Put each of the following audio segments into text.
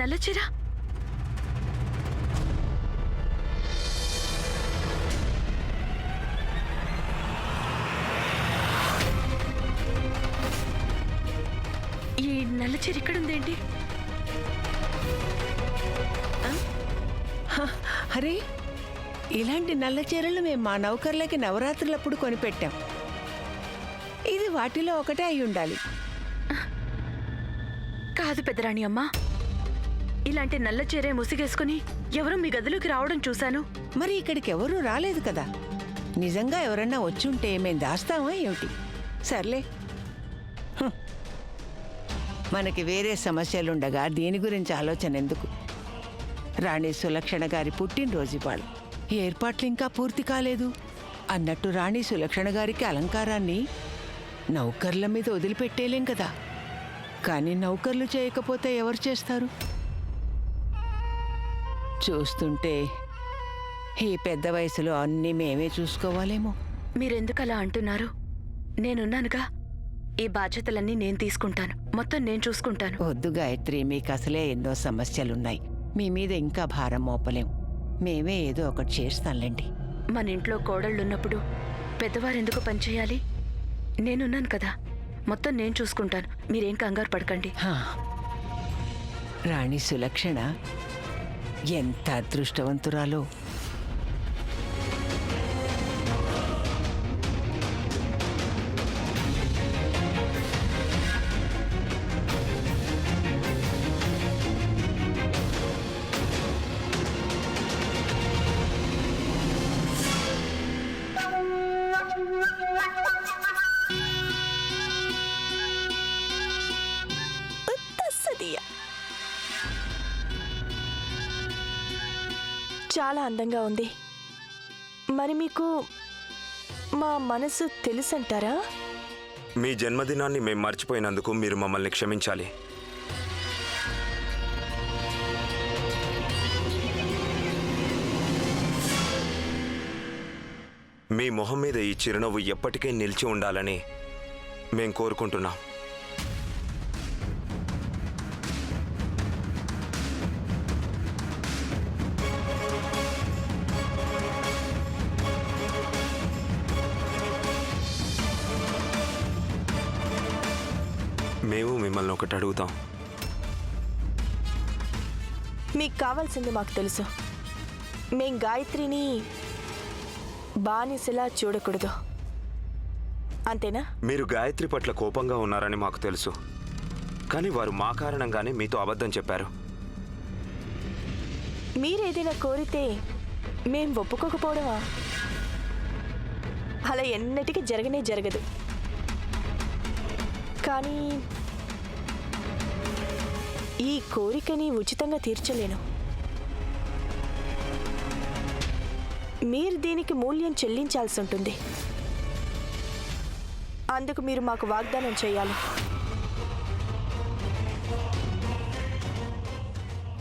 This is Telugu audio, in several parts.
నల్ల చీర ఈ నల్ల చీర ఇక్కడుందేంటి? అరే, ఇలాంటి నల్ల చీరలు మేము మా నౌకర్లకి నవరాత్రులప్పుడు కొనిపెట్టాం. ఇది వాటిలో ఒకటే అయి ఉండాలి. కాదు పెద్దరాణి అమ్మా, ఇలాంటి నల్ల చీరే ముసిగేసుకుని ఎవరో మీ గదిలోకి రావడం చూశాను. మరి ఇక్కడికి ఎవరూ రాలేదు కదా. నిజంగా ఎవరన్నా వచ్చుంటే మేం దాస్తామా ఏమిటి? సర్లే, మనకి వేరే సమస్యలుండగా దీని గురించి ఆలోచన ఎందుకు? రాణి సులక్షణ గారి పుట్టినరోజు ఇవాళ. ఏర్పాట్లు ఇంకా పూర్తి కాలేదు అన్నట్టు రాణి సులక్షణ గారికి అలంకారాన్ని నౌకర్ల మీద వదిలిపెట్టేలేం కదా. కానీ నౌకర్లు చేయకపోతే ఎవరు చేస్తారు? చూస్తుంటే ఈ పెద్ద వయసులో అన్నీ మేమే చూసుకోవాలేమో. మీరెందుకు అలా అంటున్నారు? నేనున్నానుగా. ఈ బాధ్యతలన్నీ నేను తీసుకుంటాను. మొత్తం నేను చూసుకుంటాను. వద్దు గాయత్రి, మీకు అసలే ఎన్నో సమస్యలున్నాయి. మీ మీద ఇంకా భారం మోపలేం. మేమే ఏదో ఒకటి చేస్తాంలేండి. మన ఇంట్లో కోడళ్ళున్నప్పుడు పెద్దవారెందుకు పనిచేయాలి? నేనున్నాను కదా, మొత్తం నేను చూసుకుంటాను. మీరేం కంగారు పడకండి. రాణి సులక్షణ ఎంత అదృష్టవంతురాలో. చాలా అందంగా ఉంది. మరి మీకు మా మనసు తెలుసంటారా? మీ జన్మదినాన్ని మేము మర్చిపోయినందుకు మీరు మమ్మల్ని క్షమించాలి. మీ మొహం మీద ఈ చిరునవ్వు ఎప్పటికీ నిలిచి ఉండాలని మేం కోరుకుంటున్నాం. మేము మిమ్మల్ని ఒకటి అడుగుతాం. మీకు కావాల్సింది మాకు తెలుసు. మేం గాయత్రిని బానిసలా చూడకూడదు, అంతేనా? మీరు గాయత్రి పట్ల కోపంగా ఉన్నారని మాకు తెలుసు. కానీ వారు మా కారణంగానే మీతో అబద్ధం చెప్పారు. మీరేదైనా కోరితే మేం ఒప్పుకోకపోవడమా? అలా ఎన్నటికీ జరగనే జరగదు. కానీ ఈ కోరికని ఉచితంగా తీర్చలేను. మీరు దీనికి మూల్యం చెల్లించాల్సి ఉంటుంది. అందుకు మీరు మాకు వాగ్దానం చేయాలి.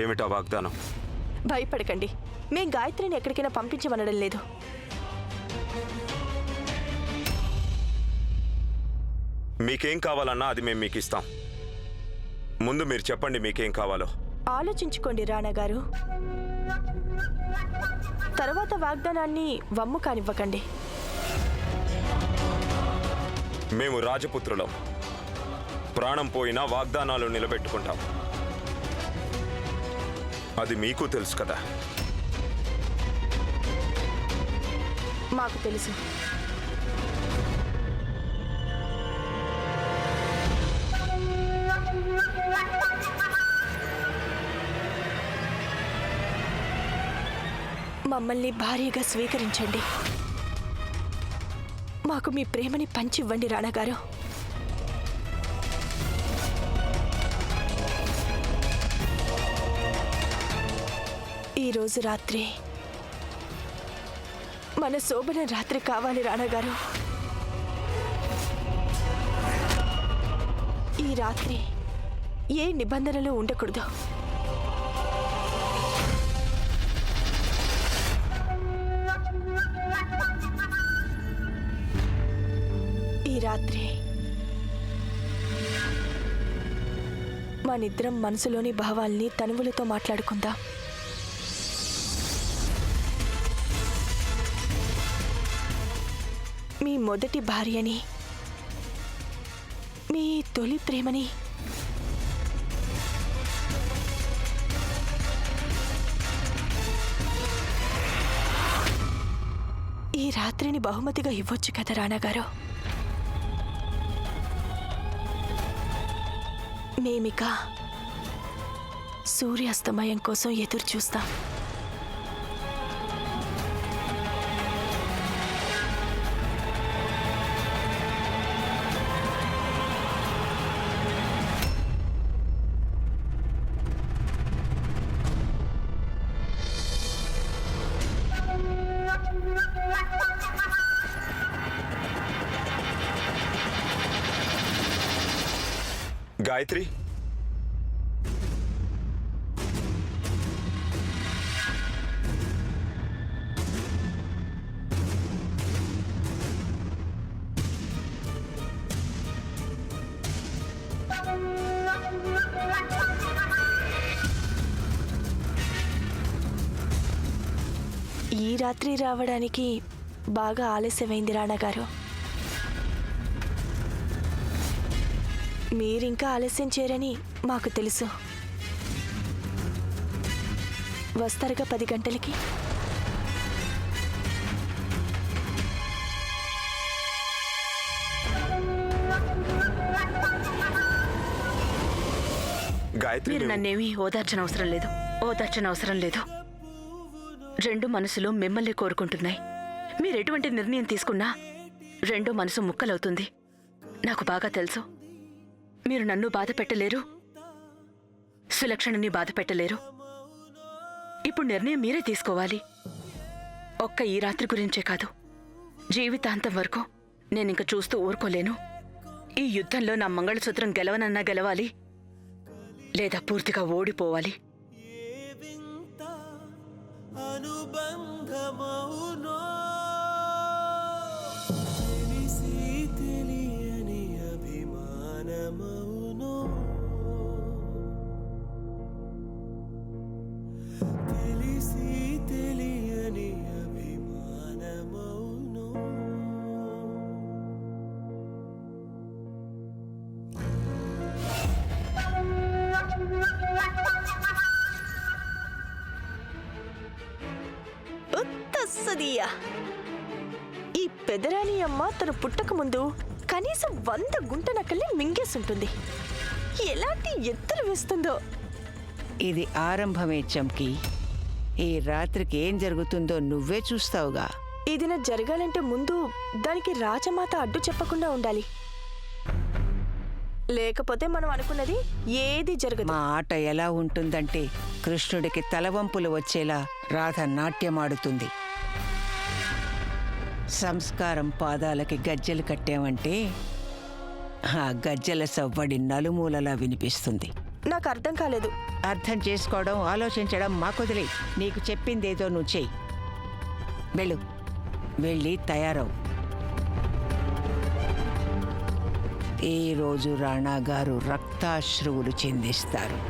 ఏమిటా వాగ్దానం? భయపడకండి, మేం గాయత్రిని ఎక్కడికైనా పంపించమనడం లేదు. మీకేం కావాలన్నా అది మేము మీకు ఇస్తాం. ముందు మీరు చెప్పండి మీకేం కావాలో. ఆలోచించుకోండి రాణా గారు. తర్వాత వాగ్దానాన్ని వమ్ము కానివ్వకండి. మేము రాజపుత్రులం. ప్రాణం పోయినా వాగ్దానాలు నిలబెట్టుకుంటాం. అది మీకు తెలుసు కదా. మాకు తెలుసు. మమ్మల్ని భారీగా స్వీకరించండి. మాకు మీ ప్రేమని పంచివ్వండి రాణా గారు. ఈరోజు రాత్రి మన శోభన రాత్రి కావాలి రాణా గారు. ఈ రాత్రి ఏ నిబంధనలు ఉండకూడదు. ఈ రాత్రి మనిద్దరం మనసులోని భావాల్ని తనువులతో మాట్లాడుకుందాం. మీ మొదటి భార్యని, మీ తొలి ప్రేమని, ఈ రాత్రిని బహుమతిగా ఇవ్వొచ్చు కదా రాణాగారు. మేమిక సూర్యాస్తమయం కోసం ఎదురు చూస్తాం. గాయత్రి, ఈ రాత్రి రావడానికి బాగా ఆలస్యమైంది రాణాగారు. మీరింకా ఆలస్యం చేయరని మాకు తెలుసు. వస్తారుగా 10 గంటలకి. గాయత్రి, మీరు నన్నేమీ ఓదార్చనవసరం లేదు. రెండు మనసులు మిమ్మల్ని కోరుకుంటున్నాయి. మీరెటువంటి నిర్ణయం తీసుకున్నా రెండో మనసు ముక్కలవుతుంది. నాకు బాగా తెలుసు. మీరు నన్ను బాధ పెట్టలేరు, సులక్షణని బాధ పెట్టలేరు. ఇప్పుడు నిర్ణయం మీరే తీసుకోవాలి. ఒక్క ఈ రాత్రి గురించే కాదు, జీవితాంతం వరకు నేనింక చూస్తూ ఊరుకోలేను. ఈ యుద్ధంలో నా మంగళసూత్రం గెలవనన్నా గెలవాలి, లేదా పూర్తిగా ఓడిపోవాలి. అనుబంధమౌనో తెలిసి తెలియని అభిమానమౌనో తెలిసి తెలియని అభిమానమౌనో ఉత్తస్సదియా. ఈ పెదరాని అమ్మ తను పుట్టక ముందు కనీసం 100 గుంటనక్కల్ని మింగేసుంటుంది. ఎలాంటి ఎత్తులు వేస్తుందో. ఇది ఆరంభమే చంకి. ఈ రాత్రికి ఏం జరుగుతుందో నువ్వే చూస్తావుగా. ఇది నా జరగాలంటే ముందు దానికి రాజమాత అడ్డు చెప్పకుండా ఉండాలి. లేకపోతే మనం అనుకున్నది ఏది జరగదు. మా ఆట ఎలా ఉంటుందంటే కృష్ణుడికి తలవంపులు వచ్చేలా రాధ నాట్యమాడుతుంది. సంస్కారం పాదాలకి గజ్జెలు కట్టామంటే ఆ గజ్జెల సవ్వడి నలుమూలలా వినిపిస్తుంది. నాకు అర్థం కాలేదు. అర్థం చేసుకోవడం, ఆలోచించడం మాకొదిలే. నీకు చెప్పిందేదో నువ్వు చెయ్యి. వెళ్ళు, వెళ్ళి తయారవు. ఈరోజు రాణా గారు రక్తాశ్రువులు చిందిస్తారు.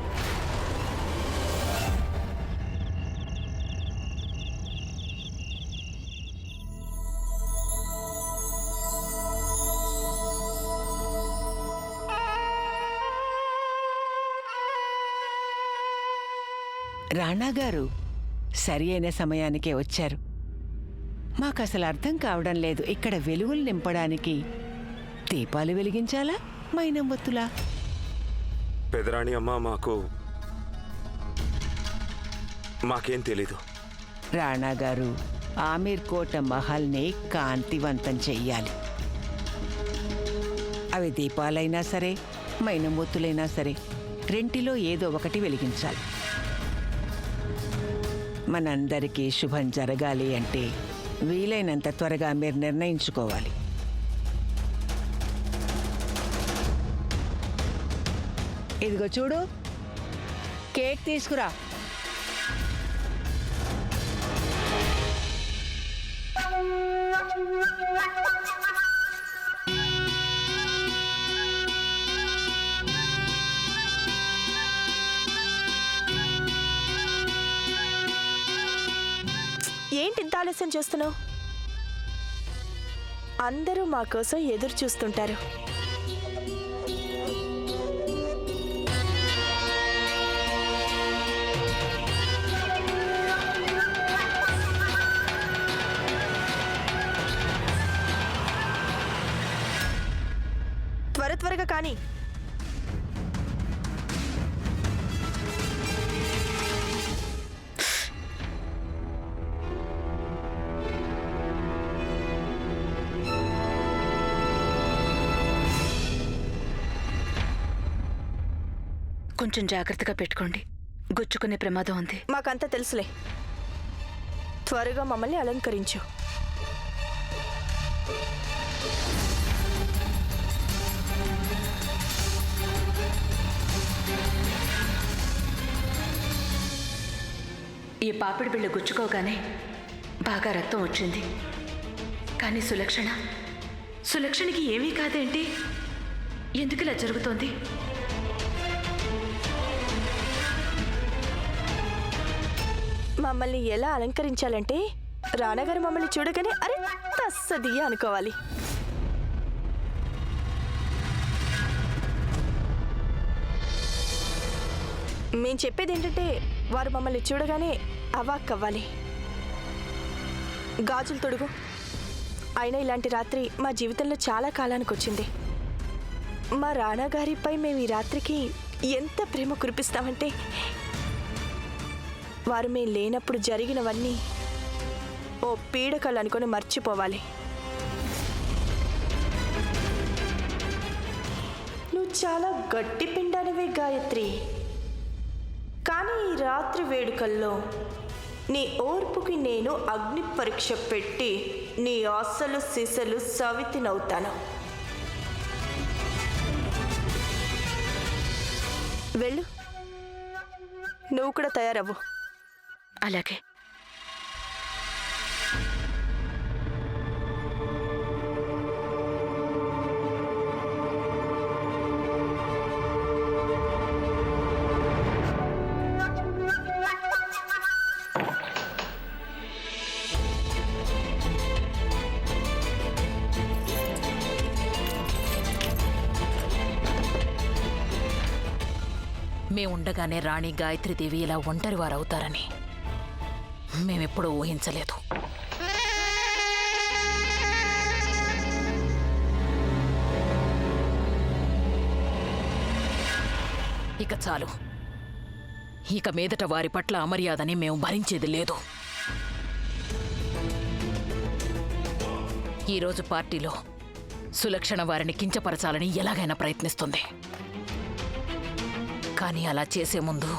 రాణాగారు సరి అయిన సమయానికే వచ్చారు. మాకసలు అర్థం కావడం లేదు, ఇక్కడ వెలుగులు నింపడానికి దీపాలు వెలిగించాలా, మైనం వత్తులా? పెదరాణి అమ్మ, మాకేం తెలీదు. రాణాగారు ఆమీర్ కోట మహల్ని కాంతివంతం చెయ్యాలి. అవి దీపాలైనా సరే, మైనం ఒత్తులైనా సరే, రెంటిలో ఏదో ఒకటి వెలిగించాలి. మనందరికీ శుభం జరగాలి అంటే వీలైనంత త్వరగా మీరు నిర్ణయించుకోవాలి. ఇదిగో చూడు, కేక్ తీసుకురా. ఏంటి ఇంత ఆలస్యం చేస్తున్నావు? అందరూ మా కోసం ఎదురు చూస్తుంటారు. త్వరగా కానీ. కొంచెం జాగ్రత్తగా పెట్టుకోండి, గుచ్చుకునే ప్రమాదం ఉంది. మాకంతా తెలుసులే. త్వరగా మమ్మల్ని అలంకరించు. ఈ పాపిడి బిళ్ళ గుచ్చుకోగానే బాగా రక్తం వచ్చింది. కానీ సులక్షణకి ఏమీ కాదేంటి? ఎందుకు ఇలా జరుగుతోంది? మమ్మల్ని ఎలా అలంకరించాలంటే రానాగారు మమ్మల్ని చూడగానే అరే తస్సదియ్య అనుకోవాలి. మేం చెప్పేది ఏంటంటే వారు మమ్మల్ని చూడగానే అవాక్కవ్వాలి. గాజులు తొడుగు. అయినా ఇలాంటి రాత్రి మా జీవితంలో చాలా కాలానికి వచ్చింది. మా రానాగారిపై మేము ఈ రాత్రికి ఎంత ప్రేమ కురిపిస్తామంటే వారు మేము లేనప్పుడు జరిగినవన్నీ ఓ పీడకలు అనుకొని మర్చిపోవాలి. నువ్వు చాలా గట్టి పిండానివే గాయత్రి. కానీ ఈ రాత్రి వేడుకల్లో నీ ఓర్పుకి నేను అగ్ని పరీక్ష పెట్టి నీ ఆశలు సిసలు సవితినవుతాను. వెళ్ళు, నువ్వు కూడా తయారవ్వు. అలాగే. మేముండగానే రాణి గాయత్రీదేవి ఇలా ఒంటరి వారవుతారని మేమెప్పుడూ ఊహించలేదు. ఇక చాలు. ఇక మీదట వారి పట్ల అమర్యాదని మేము భరించేది లేదు. ఈరోజు పార్టీలో సులక్షణ వారిని కించపరచాలని ఎలాగైనా ప్రయత్నిస్తుంది. కానీ అలా చేసే ముందు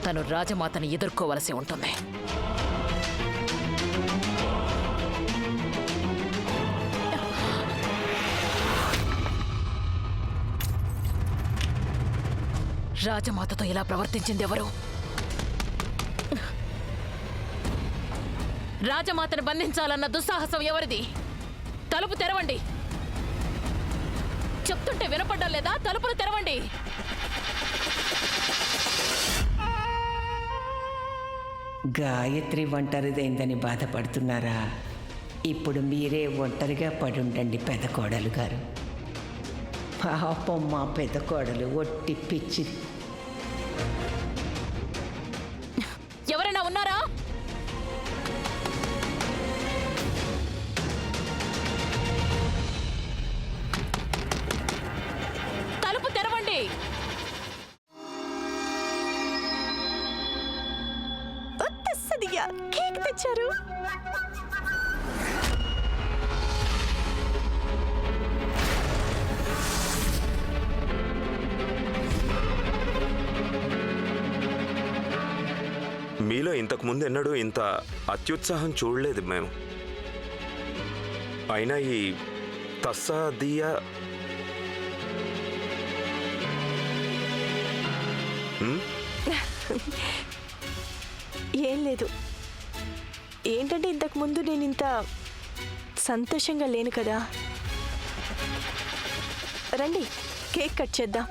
తను రాజమాతని ఎదుర్కోవలసి ఉంటుంది. రాజమాతతో ఇలా ప్రవర్తించింది ఎవరు? రాజమాతను బంధించాలన్న దుస్సాహసం ఎవరిది? తలుపు తెరవండి. చెప్తుంటే వినపడ్డం లేదా? తలుపులు తెరవండి. గాయత్రి ఒంటరిదైందని బాధపడుతున్నారా? ఇప్పుడు మీరే ఒంటరిగా పడుండండి పెద్ద కోడలు గారు. పాపం మా పెద్ద కోడలు ఒట్టి పిచ్చి. ఎవరైనా ఉన్నారా? తలుపు తెరవండి. కేక్ తెచ్చారు. మీలో ఇంతకు ముందు ఎన్నడూ ఇంత అత్యుత్సాహం చూడలేదు మేము. అయినా ఈ తస్సాదియా ఏం లేదు. ఏంటంటే ఇంతకు ముందు నేను ఇంత సంతోషంగా లేను కదా. రండి కేక్ కట్ చేద్దాం.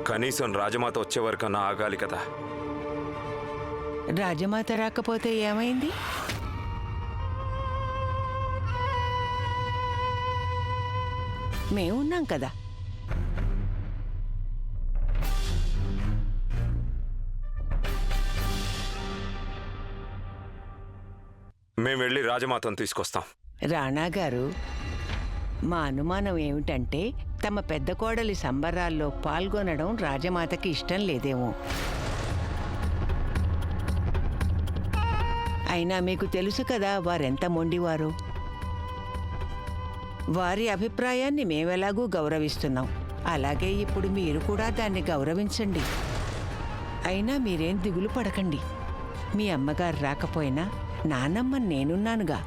కనీసం రాజమాత వచ్చే వరకన్నా ఆగాలి కదా. రాజమాత రాకపోతే ఏమైంది? మేమున్నాం కదా. మేము వెళ్ళి రాజమాతను తీసుకొస్తాం. రాణా గారు, మా అనుమానం ఏమిటంటే తమ పెద్ద కోడలి సంబరాల్లో పాల్గొనడం రాజమాతకి ఇష్టం లేదేమో. అయినా మీకు తెలుసు కదా వారెంత మొండివారో. వారి అభిప్రాయాన్ని మేమెలాగూ గౌరవిస్తున్నాం. అలాగే ఇప్పుడు మీరు కూడా దాన్ని గౌరవించండి. అయినా మీరేం దిగులు పడకండి. మీ అమ్మగారు రాకపోయినా నానమ్మ నేనున్నానుగా.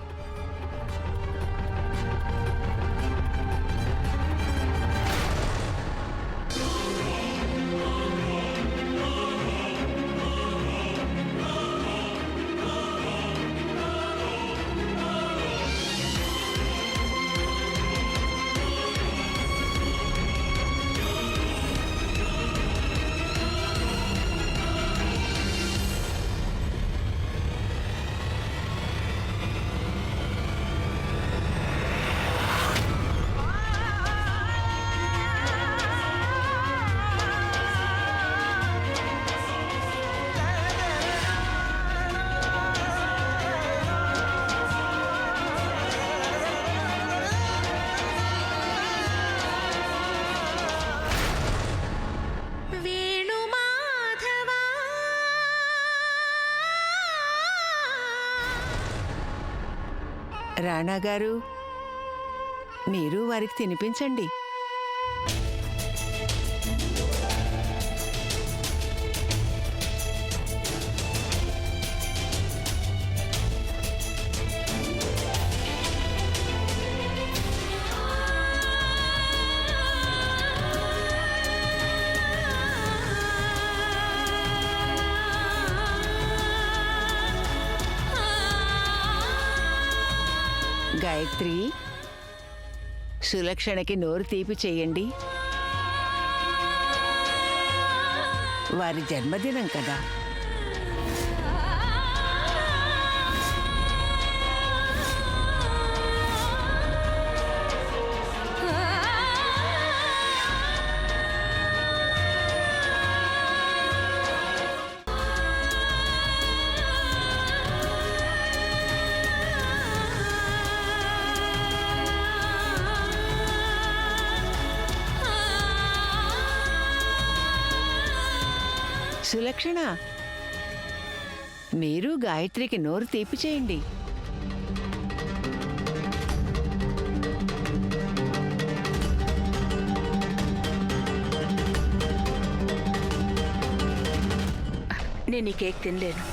రాణా గారు, మీరు వారికి తినిపించండి. గాయత్రి, సులక్షణకి నోరు తీపి చెయ్యండి. వారి జన్మదినం కదా. సులక్షణ, మీరు గాయత్రికి నోరు తీపి చేయండి. నేను ఈ కేక్ తినలేను.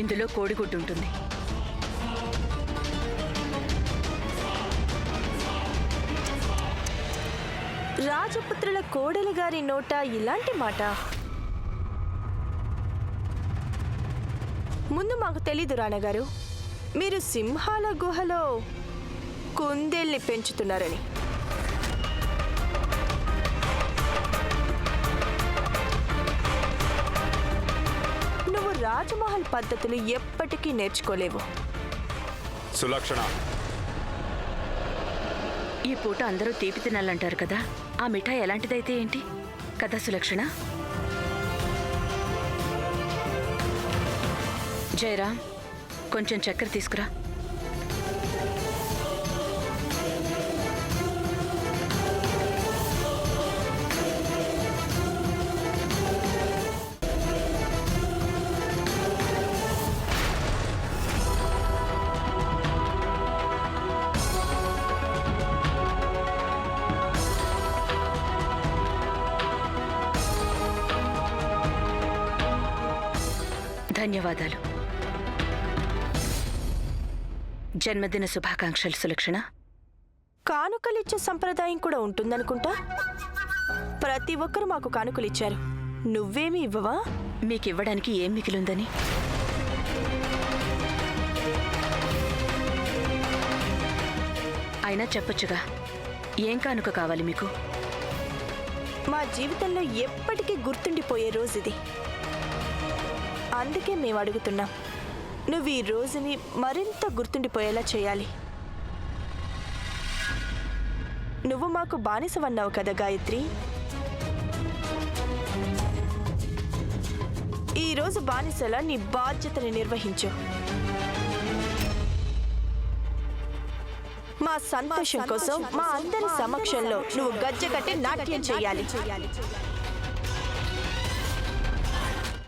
ఇందులో కోడిగుడ్డు ఉంటుంది. రాజపుత్రుల కోడలి గారి నోట ఇలాంటి మాట ముందు మాకు తెలీదు రాణగారు. మీరు సింహాల గుహలో కుందేల్ని పెంచుతున్నారని. నువ్వు రాజమహల్ పద్ధతులు ఎప్పటికీ నేర్చుకోలేవు. సులక్షణ, ఈ పూట అందరూ తీపి తినాలంటారు కదా, ఆ మిఠాయి ఎలాంటిదైతే ఏంటి కదా సులక్షణ? జయరాం, కొంచెం చక్కెర తీసుకురా. ధన్యవాదాలు. జన్మదిన శుభాకాంక్షలు సులక్షణ. కానుకలిచ్చే సంప్రదాయం కూడా ఉంటుందనుకుంటా. ప్రతి ఒక్కరు మాకు కానుకలిచ్చారు, నువ్వేమీ ఇవ్వవా? మీకివ్వడానికి ఏం మిగిలిందని? అయినా చెప్పొచ్చుగా, ఏం కానుక కావాలి మీకు? మా జీవితంలో ఎప్పటికీ గుర్తుండిపోయే రోజు ఇది. అందుకే మేము అడుగుతున్నాం, నువ్వు ఈ రోజుని మరింత గుర్తుండిపోయేలా చేయాలి. నువ్వు మాకు బానిసవన్నావు కదా గాయత్రి. ఈరోజు బానిసలా నీ బాధ్యతని నిర్వహించు. మా సంతోషం కోసం మా అందరి సమక్షంలో నువ్వు గజ్జె కట్టి నాట్యం చేయాలి.